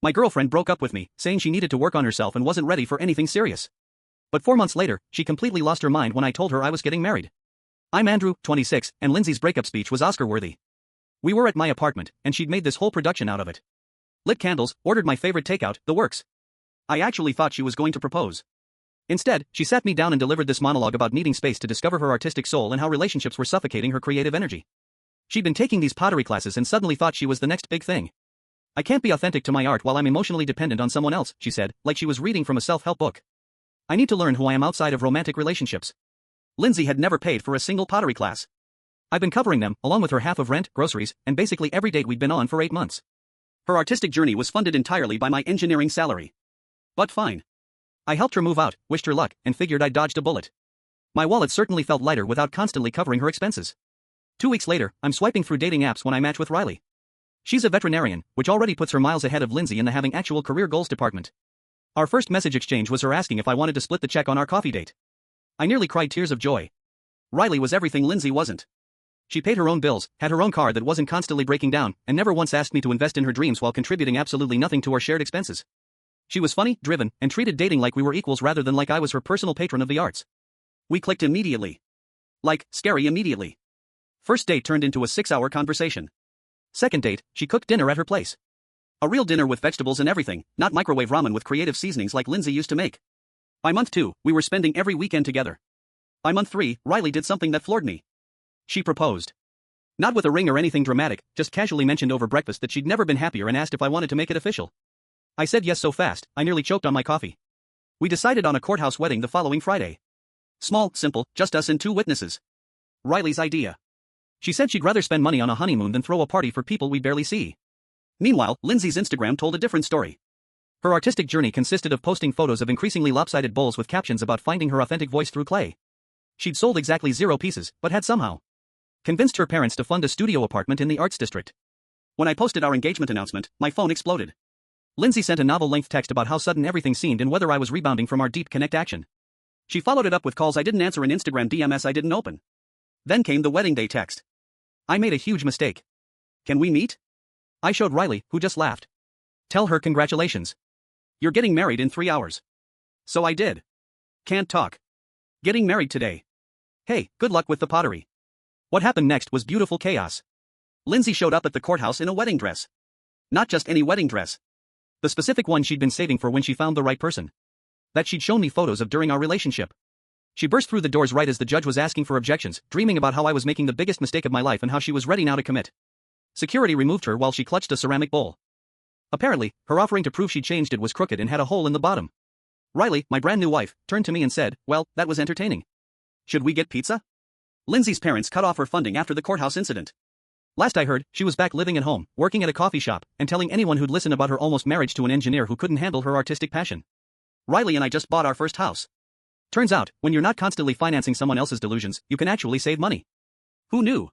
My girlfriend broke up with me, saying she needed to work on herself and wasn't ready for anything serious. But 4 months later, she completely lost her mind when I told her I was getting married. I'm Andrew, 26, and Lindsay's breakup speech was Oscar-worthy. We were at my apartment, and she'd made this whole production out of it. Lit candles, ordered my favorite takeout, the works. I actually thought she was going to propose. Instead, she sat me down and delivered this monologue about needing space to discover her artistic soul and how relationships were suffocating her creative energy. She'd been taking these pottery classes and suddenly thought she was the next big thing. I can't be authentic to my art while I'm emotionally dependent on someone else, she said, like she was reading from a self-help book. I need to learn who I am outside of romantic relationships. Lindsay had never paid for a single pottery class. I've been covering them, along with her half of rent, groceries, and basically every date we'd been on for 8 months. Her artistic journey was funded entirely by my engineering salary. But fine. I helped her move out, wished her luck, and figured I dodged a bullet. My wallet certainly felt lighter without constantly covering her expenses. 2 weeks later, I'm swiping through dating apps when I match with Riley. She's a veterinarian, which already puts her miles ahead of Lindsay in the having actual career goals department. Our first message exchange was her asking if I wanted to split the check on our coffee date. I nearly cried tears of joy. Riley was everything Lindsay wasn't. She paid her own bills, had her own car that wasn't constantly breaking down, and never once asked me to invest in her dreams while contributing absolutely nothing to our shared expenses. She was funny, driven, and treated dating like we were equals rather than like I was her personal patron of the arts. We clicked immediately. Like, scary immediately. First date turned into a 6-hour conversation. Second date, she cooked dinner at her place. A real dinner with vegetables and everything, not microwave ramen with creative seasonings like Lindsay used to make. By month 2, we were spending every weekend together. By month 3, Riley did something that floored me. She proposed. Not with a ring or anything dramatic, just casually mentioned over breakfast that she'd never been happier and asked if I wanted to make it official. I said yes so fast, I nearly choked on my coffee. We decided on a courthouse wedding the following Friday. Small, simple, just us and 2 witnesses. Riley's idea. She said she'd rather spend money on a honeymoon than throw a party for people we barely see. Meanwhile, Lindsay's Instagram told a different story. Her artistic journey consisted of posting photos of increasingly lopsided bowls with captions about finding her authentic voice through clay. She'd sold exactly 0 pieces, but had somehow convinced her parents to fund a studio apartment in the arts district. When I posted our engagement announcement, my phone exploded. Lindsay sent a novel-length text about how sudden everything seemed and whether I was rebounding from our deep connect action. She followed it up with calls I didn't answer and Instagram DMs I didn't open. Then came the wedding day text. I made a huge mistake. Can we meet? I showed Riley, who just laughed. Tell her congratulations. You're getting married in 3 hours. So I did. Can't talk. Getting married today. Hey, good luck with the pottery. What happened next was beautiful chaos. Lindsay showed up at the courthouse in a wedding dress. Not just any wedding dress. The specific one she'd been saving for when she found the right person. That she'd shown me photos of during our relationship. She burst through the doors right as the judge was asking for objections, dreaming about how I was making the biggest mistake of my life and how she was ready now to commit. Security removed her while she clutched a ceramic bowl. Apparently, her offering to prove she'd changed it was crooked and had a hole in the bottom. Riley, my brand new wife, turned to me and said, "Well, that was entertaining. Should we get pizza?" Lindsay's parents cut off her funding after the courthouse incident. Last I heard, she was back living at home, working at a coffee shop, and telling anyone who'd listen about her almost marriage to an engineer who couldn't handle her artistic passion. Riley and I just bought our first house. Turns out, when you're not constantly financing someone else's delusions, you can actually save money. Who knew?